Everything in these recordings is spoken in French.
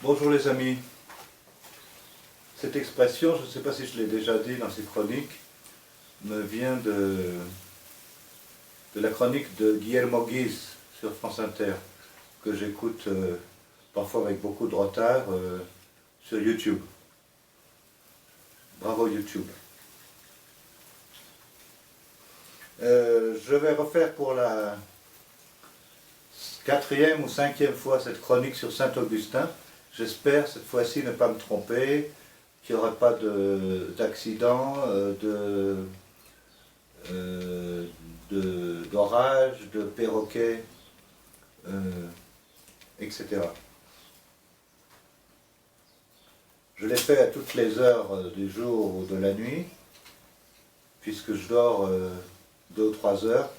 Bonjour les amis. Cette expression, je ne sais pas si je l'ai déjà dit dans ces chroniques, me vient de la chronique de Guillermo Guise sur France Inter, que j'écoute parfois avec beaucoup de retard sur YouTube. Bravo YouTube. Je vais refaire pour la 4e ou 5e fois cette chronique sur Saint-Augustin. J'espère cette fois-ci ne pas me tromper, qu'il n'y aura pas d'accident, d'orage, de perroquets, etc. Je l'ai fait à toutes les heures du jour ou de la nuit, puisque je dors 2 ou 3 heures.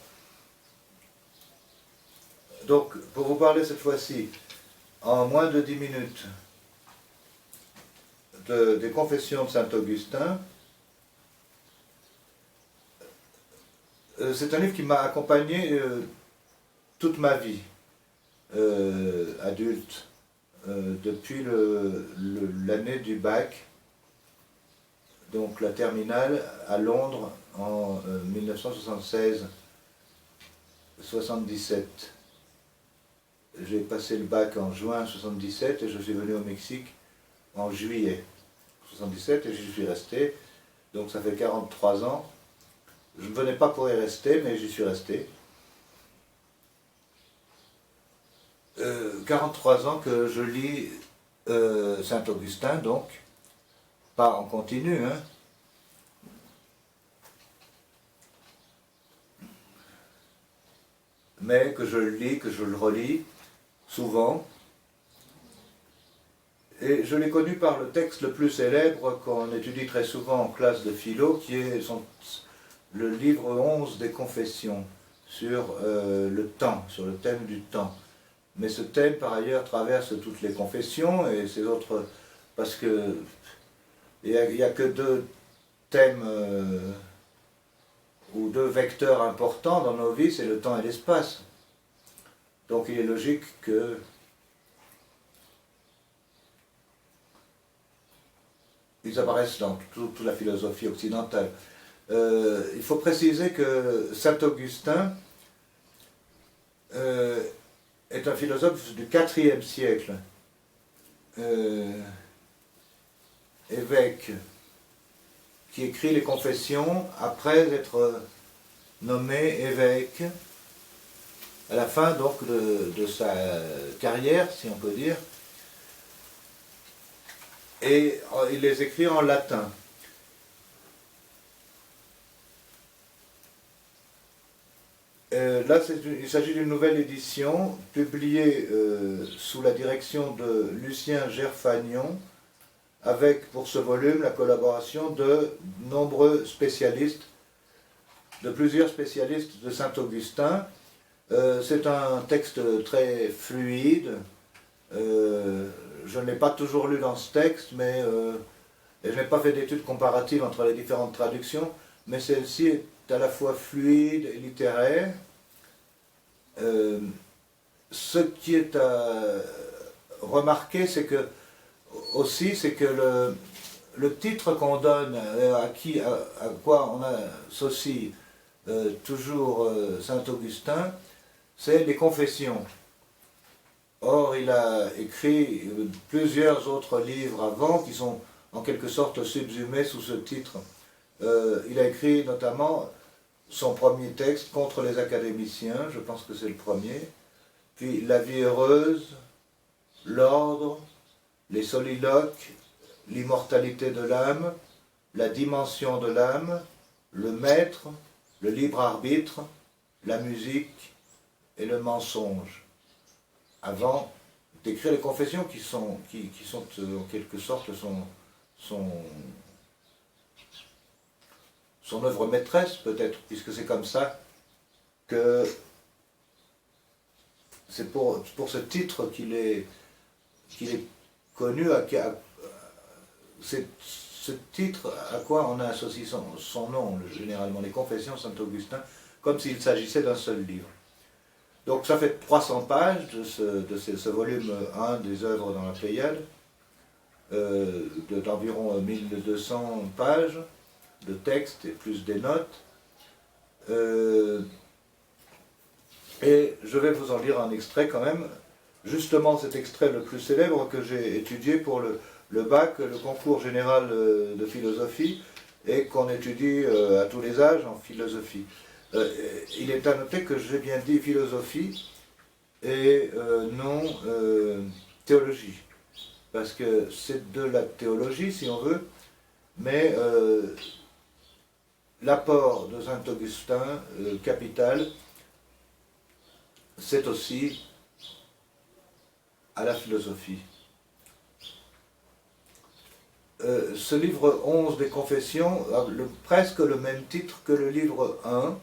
Donc, pour vous parler cette fois-ci, en moins de 10 minutes, des confessions de Saint-Augustin. C'est un livre qui m'a accompagné toute ma vie adulte, depuis l'année du bac, donc la terminale à Londres en 1976-77. J'ai passé le bac en juin 77 et je suis venu au Mexique en juillet 77 et j'y suis resté. Donc ça fait 43 ans. Je ne venais pas pour y rester, mais j'y suis resté. 43 ans que je lis Saint-Augustin, donc, pas en continu, hein. Mais que je le lis, que je le relis, souvent. Et je l'ai connu par le texte le plus célèbre qu'on étudie très souvent en classe de philo, qui est le livre 11 des Confessions, sur le temps, sur le thème du temps. Mais ce thème, par ailleurs, traverse toutes les confessions et ces autres, parce que il n'y a que 2 thèmes ou 2 vecteurs importants dans nos vies, c'est le temps et l'espace. Donc il est logique que ils apparaissent dans toute la philosophie occidentale. Il faut préciser que Saint-Augustin est un philosophe du IVe siècle, évêque, qui écrit les Confessions après être nommé évêque, à la fin donc de sa carrière, si on peut dire, et il les écrit en latin. Là, il s'agit d'une nouvelle édition publiée sous la direction de Lucien Gerfagnon, avec pour ce volume la collaboration de nombreux spécialistes, de plusieurs spécialistes de Saint-Augustin. C'est un texte très fluide. Je ne l'ai pas toujours lu dans ce texte, mais je n'ai pas fait d'études comparatives entre les différentes traductions, mais celle-ci est à la fois fluide et littéraire. Ce qui est à remarquer, c'est que le titre qu'on donne, à quoi on associe toujours Saint-Augustin, c'est les Confessions. Or, il a écrit plusieurs autres livres avant qui sont en quelque sorte subsumés sous ce titre. Il a écrit notamment son premier texte contre les académiciens, je pense que c'est le premier, puis La vie heureuse, L'ordre, Les soliloques, L'immortalité de l'âme, La dimension de l'âme, Le maître, Le libre arbitre, La musique et le mensonge, avant d'écrire les Confessions qui sont en quelque sorte son œuvre maîtresse peut-être, puisque c'est comme ça que c'est pour ce titre qu'il est connu, c'est ce titre à quoi on associe son nom, généralement, les Confessions de Saint-Augustin, comme s'il s'agissait d'un seul livre. Donc ça fait 300 pages de ce volume 1 des œuvres dans la Pléiade, d'environ 1200 pages de texte et plus des notes. Et je vais vous en lire un extrait quand même, justement cet extrait le plus célèbre que j'ai étudié pour le bac, le concours général de philosophie, et qu'on étudie à tous les âges en philosophie. Il est à noter que j'ai bien dit philosophie et non théologie, parce que c'est de la théologie si on veut, mais l'apport de Saint Augustin, capital, c'est aussi à la philosophie. Ce livre 11 des Confessions a presque le même titre que le livre 1.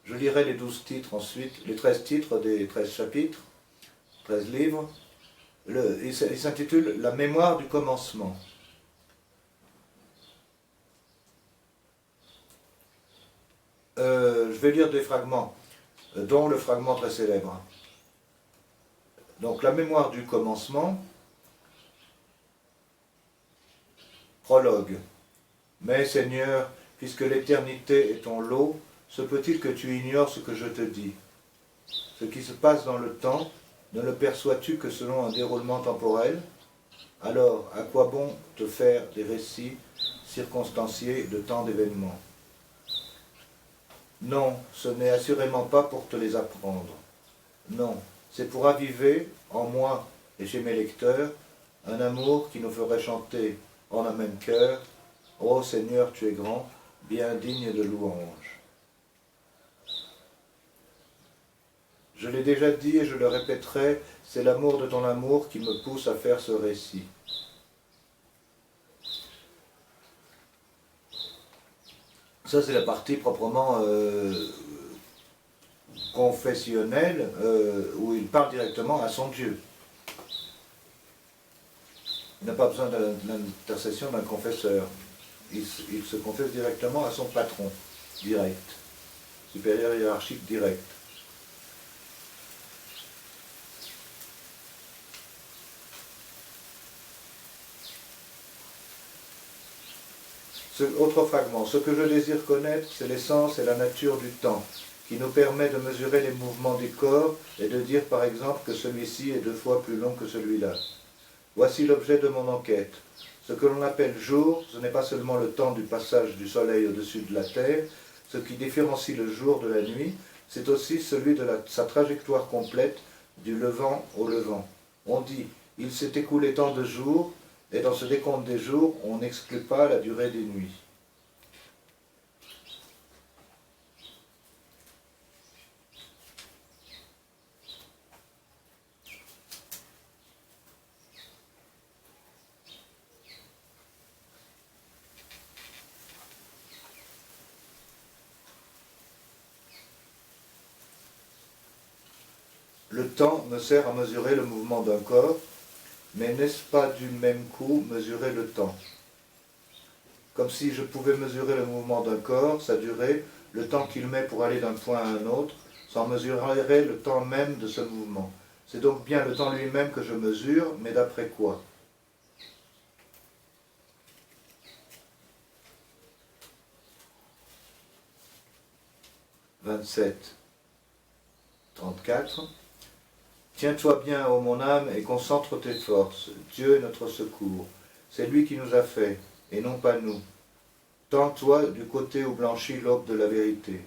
Je lirai les 12 titres ensuite, les 13 titres des 13 chapitres, 13 livres. Il s'intitule « La mémoire du commencement ». Je vais lire des fragments, dont le fragment très célèbre. Donc, la mémoire du commencement, prologue. Mais Seigneur, puisque l'éternité est ton lot, se peut-il que tu ignores ce que je te dis? Ce qui se passe dans le temps, ne le perçois-tu que selon un déroulement temporel? Alors, à quoi bon te faire des récits circonstanciés de tant d'événements? Non, ce n'est assurément pas pour te les apprendre. Non, c'est pour aviver, en moi et chez mes lecteurs, un amour qui nous ferait chanter en un même cœur, « Ô Seigneur, tu es grand, bien digne de louange. » Je l'ai déjà dit et je le répéterai, c'est l'amour de ton amour qui me pousse à faire ce récit. Ça, c'est la partie proprement confessionnelle, où il parle directement à son Dieu. Il n'a pas besoin de l'intercession d'un confesseur. Il se confesse directement à son patron, direct, supérieur hiérarchique direct. Autre fragment. Ce que je désire connaître, c'est l'essence et la nature du temps, qui nous permet de mesurer les mouvements du corps et de dire par exemple que celui-ci est 2 fois plus long que celui-là. Voici l'objet de mon enquête. Ce que l'on appelle jour, ce n'est pas seulement le temps du passage du soleil au-dessus de la terre, ce qui différencie le jour de la nuit, c'est aussi celui de sa trajectoire complète du levant au levant. On dit, il s'est écoulé tant de jours, et dans ce décompte des jours, on n'exclut pas la durée des nuits. Le temps me sert à mesurer le mouvement d'un corps, mais n'est-ce pas du même coup mesurer le temps? Comme si je pouvais mesurer le mouvement d'un corps, sa durée, le temps qu'il met pour aller d'un point à un autre, sans mesurer le temps même de ce mouvement. C'est donc bien le temps lui-même que je mesure, mais d'après quoi? « 27, 34. Tiens-toi bien, ô mon âme, et concentre tes forces. Dieu est notre secours. C'est lui qui nous a fait, et non pas nous. Tends-toi du côté où blanchit l'aube de la vérité. »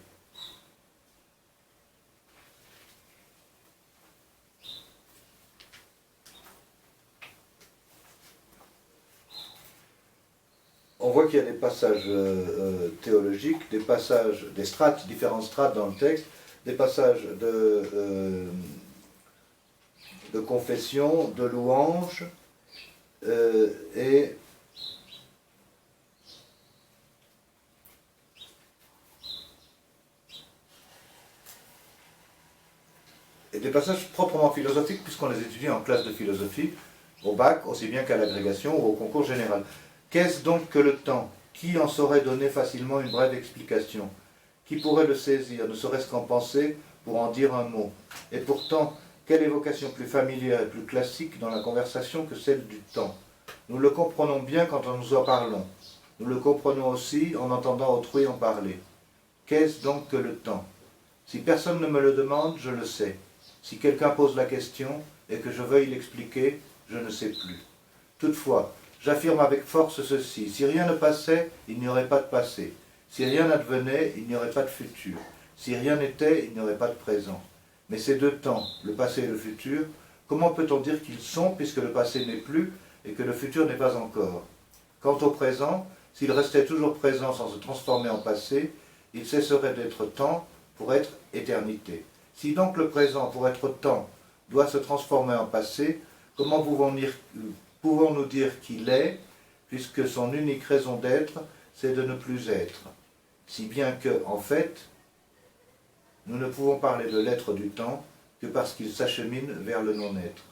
On voit qu'il y a des passages théologiques, des passages, des strates, différentes strates dans le texte, des passages de confession, de louange, et des passages proprement philosophiques, puisqu'on les étudie en classe de philosophie, au bac, aussi bien qu'à l'agrégation ou au concours général. Qu'est-ce donc que le temps? Qui en saurait donner facilement une brève explication? Qui pourrait le saisir, ne serait-ce qu'en pensée, pour en dire un mot. Et pourtant, quelle évocation plus familière et plus classique dans la conversation que celle du temps? Nous le comprenons bien quand nous en parlons. Nous le comprenons aussi en entendant autrui en parler. Qu'est-ce donc que le temps? Si personne ne me le demande, je le sais. Si quelqu'un pose la question et que je veuille l'expliquer, je ne sais plus. Toutefois, j'affirme avec force ceci, si rien ne passait, il n'y aurait pas de passé. Si rien n'advenait, il n'y aurait pas de futur. Si rien n'était, il n'y aurait pas de présent. Mais ces deux temps, le passé et le futur, comment peut-on dire qu'ils sont puisque le passé n'est plus et que le futur n'est pas encore? Quant au présent, s'il restait toujours présent sans se transformer en passé, il cesserait d'être temps pour être éternité. Si donc le présent, pour être temps, doit se transformer en passé, comment pouvons-nous dire qu'il est, puisque son unique raison d'être, c'est de ne plus être? Si bien que, en fait, nous ne pouvons parler de l'être du temps que parce qu'il s'achemine vers le non-être.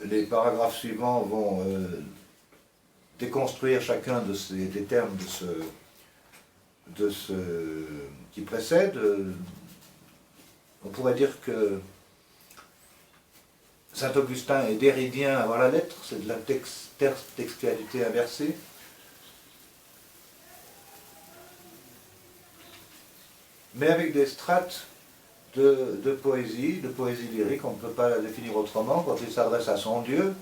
Les paragraphes suivants vont déconstruire chacun des termes qui précède. On pourrait dire que Saint Augustin est déridien avant la lettre, c'est de la textualité inversée. Mais avec des strates de poésie lyrique, on ne peut pas la définir autrement, quand il s'adresse à son Dieu,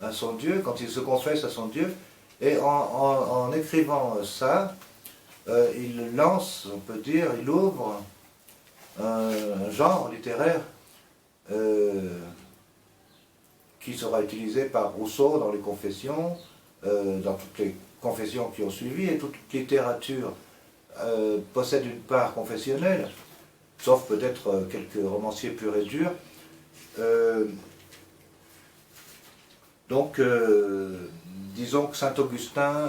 quand il se confesse à son Dieu, et en écrivant ça, il lance, on peut dire, il ouvre un genre littéraire qui sera utilisé par Rousseau dans les confessions, dans toutes les confessions qui ont suivi, et toute littérature possède une part confessionnelle, sauf peut-être quelques romanciers purs et durs. Donc, disons que Saint Augustin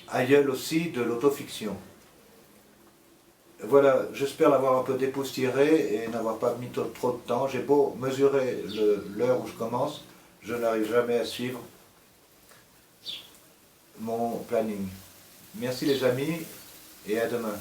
aïeul aussi de l'autofiction. Voilà, j'espère l'avoir un peu dépoussiéré et n'avoir pas mis trop de temps. J'ai beau mesurer l'heure où je commence, je n'arrive jamais à suivre mon planning. Merci les amis et à demain.